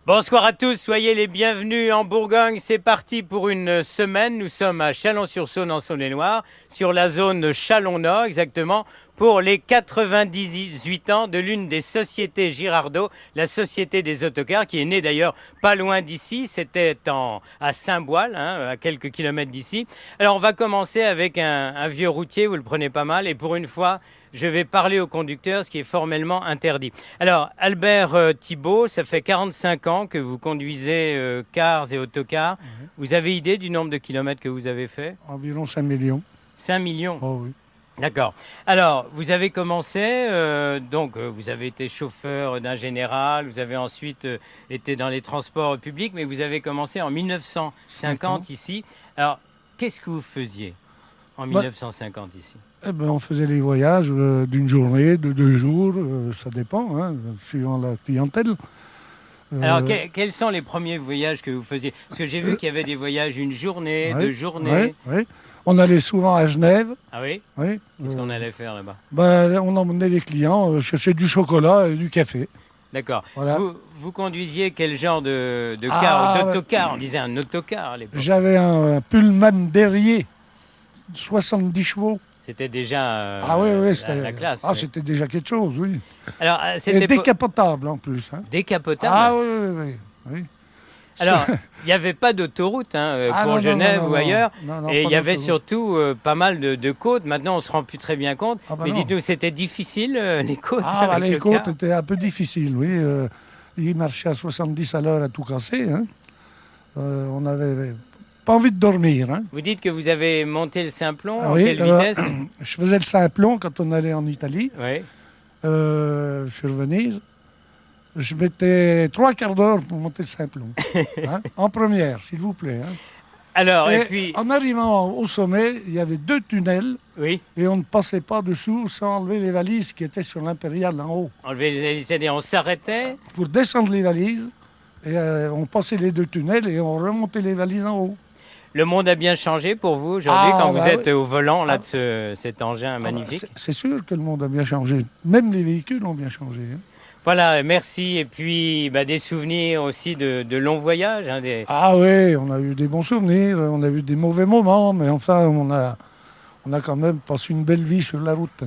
Bonsoir à tous, soyez les bienvenus en Bourgogne. C'est parti pour une semaine. Nous sommes à Chalon-sur-Saône en Saône-et-Loire, sur la zone Chalon-Nord exactement, pour les 98 ans de l'une des sociétés Girardot, la Société des autocars, qui est née d'ailleurs pas loin d'ici. C'était à Saint-Boal, à quelques kilomètres d'ici. Alors on va commencer avec un vieux routier, vous le prenez pas mal, et pour une fois, je vais parler au conducteur, ce qui est formellement interdit. Alors, Albert Thibault, ça fait 45 ans que vous conduisez cars et autocars. Vous avez idée du nombre de kilomètres que vous avez fait? Environ 5 millions. 5 millions? Oh oui. D'accord. Alors, vous avez commencé, vous avez été chauffeur d'un général, vous avez ensuite été dans les transports publics, mais vous avez commencé en 1950 ici. Alors, qu'est-ce que vous faisiez en 1950 ici? Eh ben, on faisait les voyages d'une journée, de 2 jours, ça dépend, suivant la clientèle. Alors, quels sont les premiers voyages que vous faisiez? Parce que j'ai vu qu'il y avait des voyages une journée, 2 journées. Oui. On allait souvent à Genève. Ah oui? Oui. Qu'est-ce qu'on allait faire là-bas? On emmenait les clients chercher du chocolat et du café. D'accord. Voilà. Vous conduisiez quel genre de car, d'autocar? On disait un autocar à l'époque. J'avais un Pullman Derrier, 70 chevaux. C'était déjà la classe. Ah, c'était déjà quelque chose, oui. Alors, et décapotable en plus. Décapotable? Ah oui. Alors, il n'y avait pas d'autoroute pour Genève ou ailleurs. Non, et il y avait surtout pas mal de côtes. Maintenant, on ne se rend plus très bien compte. Mais dites-nous, c'était difficile, les côtes? Les côtes étaient un peu difficiles, oui. Il marchait à 70 à l'heure à tout casser. On avait pas envie de dormir. Vous dites que vous avez monté le Simplon, à quelle vitesse? Je faisais le Simplon quand on allait en Italie, oui. Sur Venise. Je mettais 3 quarts d'heure pour monter le Simplon. En première, s'il vous plaît. Alors, et puis... En arrivant au sommet, il y avait 2 tunnels. Oui. Et on ne passait pas dessous sans enlever les valises qui étaient sur l'impériale en haut. Enlever les valises, c'est-à-dire on s'arrêtait pour descendre les valises. Et on passait les 2 tunnels et on remontait les valises en haut. Le monde a bien changé pour vous aujourd'hui quand vous êtes au volant de cet engin magnifique? C'est sûr que le monde a bien changé. Même les véhicules ont bien changé. Voilà, merci. Et puis des souvenirs aussi de longs voyages. Ah oui, on a eu des bons souvenirs, on a eu des mauvais moments, mais enfin on a quand même passé une belle vie sur la route.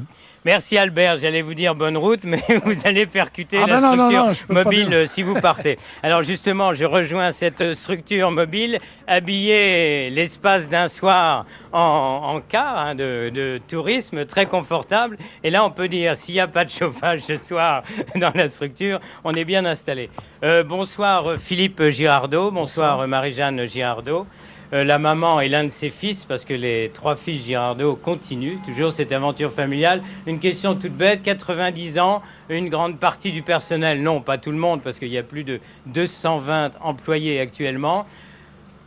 Merci Albert, j'allais vous dire bonne route, mais vous allez percuter la structure non, mobile si vous partez. Alors justement, je rejoins cette structure mobile, habillée l'espace d'un soir en car de tourisme, très confortable. Et là, on peut dire, s'il n'y a pas de chauffage ce soir dans la structure, on est bien installé. Bonsoir Philippe Girardot, bonsoir Marie-Jeanne Girardot. La maman et l'un de ses fils, parce que les 3 fils Girardot continuent toujours cette aventure familiale. Une question toute bête, 90 ans, une grande partie du personnel, non, pas tout le monde, parce qu'il y a plus de 220 employés actuellement.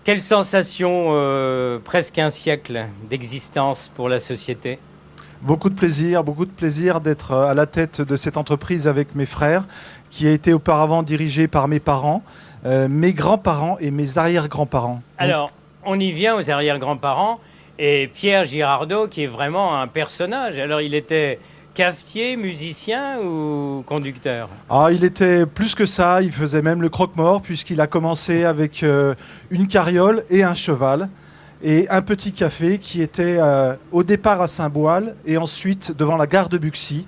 Quelle sensation, presque un siècle d'existence pour la société? Beaucoup de plaisir d'être à la tête de cette entreprise avec mes frères, qui a été auparavant dirigée par mes parents, mes grands-parents et mes arrière-grands-parents. Alors, on y vient aux arrière-grands-parents, et Pierre Girardot, qui est vraiment un personnage. Alors, il était cafetier, musicien ou conducteur? Il était plus que ça, il faisait même le croque-mort, puisqu'il a commencé avec une carriole et un cheval, et un petit café qui était au départ à Saint-Boal, et ensuite devant la gare de Buxy.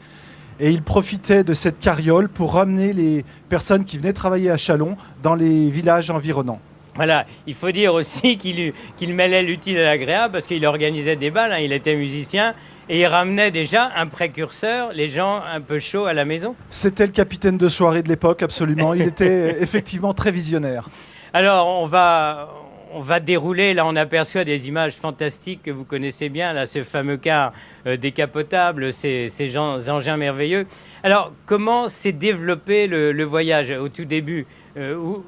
Et il profitait de cette carriole pour ramener les personnes qui venaient travailler à Chalon dans les villages environnants. Voilà, il faut dire aussi qu'il mêlait l'utile à l'agréable parce qu'il organisait des bals, il était musicien et il ramenait déjà un précurseur, les gens un peu chauds à la maison. C'était le capitaine de soirée de l'époque, absolument. Il était effectivement très visionnaire. Alors, on va dérouler, là on aperçoit des images fantastiques que vous connaissez bien, là ce fameux car décapotable, ces engins merveilleux. Alors, comment s'est développé le voyage au tout début? Où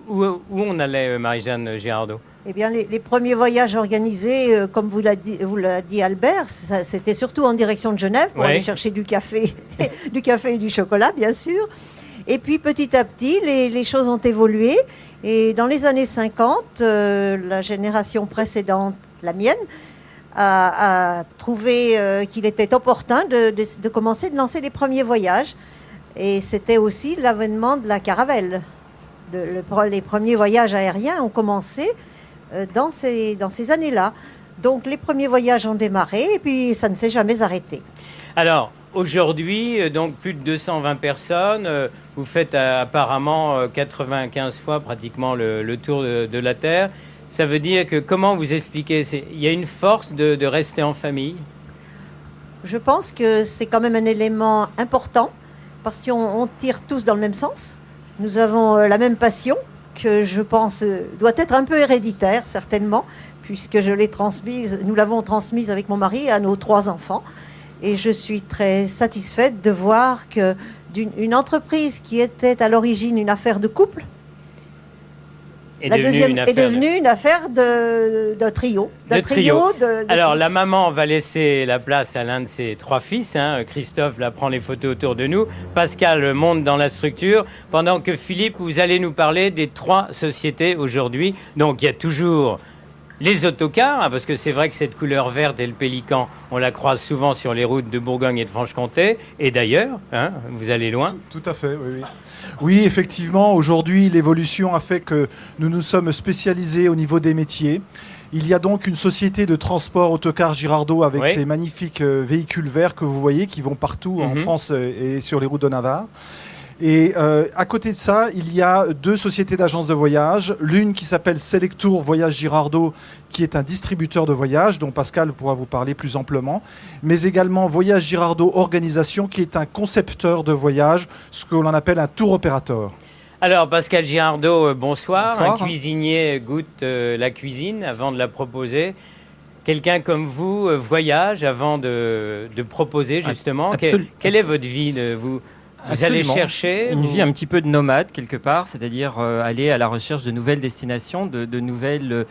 on allait, Marie-Jeanne Girardot? Eh bien, les premiers voyages organisés, comme vous l'a dit Albert, c'était surtout en direction de Genève pour aller chercher du café et du chocolat, bien sûr. Et puis, petit à petit, les choses ont évolué. Et dans les années 50, la génération précédente, la mienne, a trouvé qu'il était opportun de commencer de lancer les premiers voyages. Et c'était aussi l'avènement de la caravelle. Les premiers voyages aériens ont commencé dans ces années-là. Donc les premiers voyages ont démarré et puis ça ne s'est jamais arrêté. Alors, aujourd'hui, donc plus de 220 personnes, vous faites apparemment 95 fois pratiquement le tour de la Terre. Ça veut dire que, comment vous expliquez, il y a une force de rester en famille? Je pense que c'est quand même un élément important parce qu'on tire tous dans le même sens. Nous avons la même passion que je pense doit être un peu héréditaire, certainement, puisque nous l'avons transmise avec mon mari à nos 3 enfants. Et je suis très satisfaite de voir qu'une entreprise qui était à l'origine une affaire de couple est devenue une affaire de trio. Alors, fils. la maman va laisser la place à l'un de ses 3 fils. Christophe là, prend les photos autour de nous. Pascal monte dans la structure. Pendant que Philippe, vous allez nous parler des 3 sociétés aujourd'hui. Donc, il y a toujours les autocars, parce que c'est vrai que cette couleur verte et le pélican, on la croise souvent sur les routes de Bourgogne et de Franche-Comté. Et d'ailleurs, vous allez loin. Tout à fait, oui. Oui, effectivement, aujourd'hui, l'évolution a fait que nous nous sommes spécialisés au niveau des métiers. Il y a donc une société de transport autocar Girardot avec ces magnifiques véhicules verts que vous voyez qui vont partout en France et sur les routes de Navarre. Et à côté de ça, il y a 2 sociétés d'agences de voyage. L'une qui s'appelle Selectour Voyage Girardot, qui est un distributeur de voyage, dont Pascal pourra vous parler plus amplement. Mais également Voyage Girardot Organisation, qui est un concepteur de voyage, ce que l'on appelle un tour opérateur. Alors, Pascal Girardot, bonsoir. Bonsoir. Un cuisinier goûte la cuisine avant de la proposer. Quelqu'un comme vous voyage avant de proposer, justement. Quelle est votre vie Vous allez chercher une vie un petit peu de nomade quelque part, c'est-à-dire aller à la recherche de nouvelles destinations, de nouvelles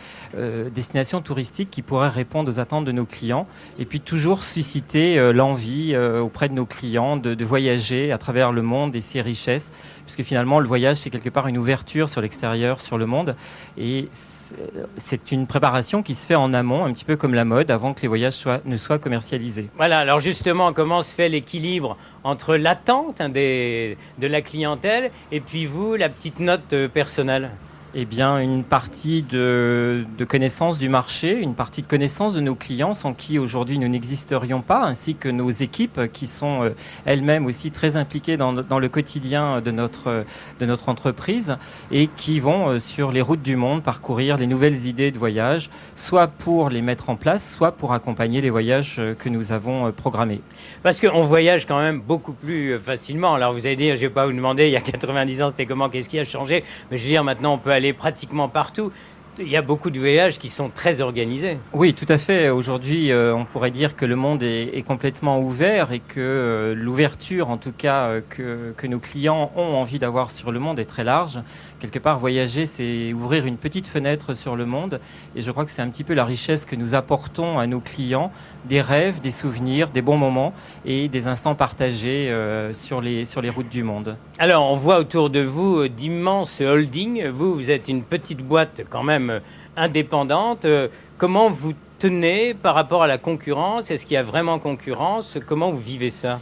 destinations touristiques qui pourraient répondre aux attentes de nos clients et puis toujours susciter l'envie auprès de nos clients de voyager à travers le monde et ses richesses, puisque finalement le voyage c'est quelque part une ouverture sur l'extérieur, sur le monde, et c'est une préparation qui se fait en amont, un petit peu comme la mode, avant que les voyages ne soient commercialisés. Voilà, alors justement, comment se fait l'équilibre entre l'attente de la clientèle et puis vous, la petite note personnelle? Eh bien, une partie de connaissance du marché, une partie de connaissance de nos clients sans qui aujourd'hui nous n'existerions pas, ainsi que nos équipes qui sont elles-mêmes aussi très impliquées dans le quotidien de notre entreprise et qui vont sur les routes du monde parcourir les nouvelles idées de voyage, soit pour les mettre en place, soit pour accompagner les voyages que nous avons programmés. Parce qu'on voyage quand même beaucoup plus facilement. Alors vous allez dire, je ne vais pas vous demander, il y a 90 ans, c'était comment, qu'est-ce qui a changé? Mais je veux dire, maintenant, on peut aller pratiquement partout. Il y a beaucoup de voyages qui sont très organisés. Oui, tout à fait. Aujourd'hui, on pourrait dire que le monde est complètement ouvert et que l'ouverture, en tout cas, que nos clients ont envie d'avoir sur le monde est très large. Quelque part, voyager, c'est ouvrir une petite fenêtre sur le monde. Et je crois que c'est un petit peu la richesse que nous apportons à nos clients, des rêves, des souvenirs, des bons moments et des instants partagés sur les routes du monde. Alors, on voit autour de vous d'immenses holdings. Vous êtes une petite boîte quand même indépendante. Comment vous tenez par rapport à la concurrence? Est-ce qu'il y a vraiment concurrence? Comment vous vivez ça?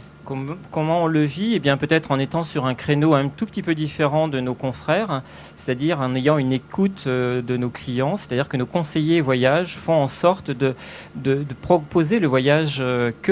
Comment on le vit? Eh bien, peut-être en étant sur un créneau un tout petit peu différent de nos confrères, c'est-à-dire en ayant une écoute de nos clients, c'est-à-dire que nos conseillers voyage font en sorte de proposer le voyage que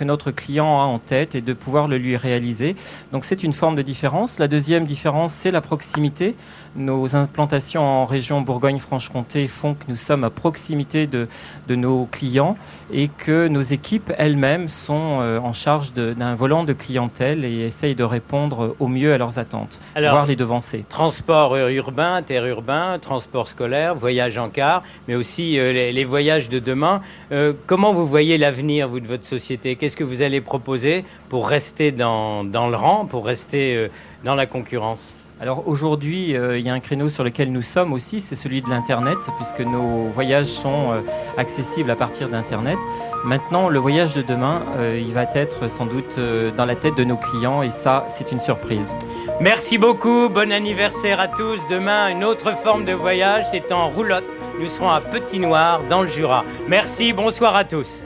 notre client a en tête et de pouvoir le lui réaliser. Donc c'est une forme de différence. La deuxième différence, c'est la proximité. Nos implantations en région Bourgogne-Franche-Comté font que nous sommes à proximité de nos clients et que nos équipes elles-mêmes sont en charge d'un volant de clientèle et essayent de répondre au mieux à leurs attentes, voire les devancer. Transport urbain, terre-urbain, transport scolaire, voyage en car, mais aussi les voyages de demain. Comment vous voyez l'avenir, vous, de votre société? Qu'est-ce que vous allez proposer pour rester dans le rang, pour rester dans la concurrence? Alors aujourd'hui, il y a un créneau sur lequel nous sommes aussi, c'est celui de l'Internet, puisque nos voyages sont accessibles à partir d'Internet. Maintenant, le voyage de demain, il va être sans doute dans la tête de nos clients, et ça, c'est une surprise. Merci beaucoup, bon anniversaire à tous. Demain, une autre forme de voyage, c'est en roulotte. Nous serons à Petit Noir, dans le Jura. Merci, bonsoir à tous.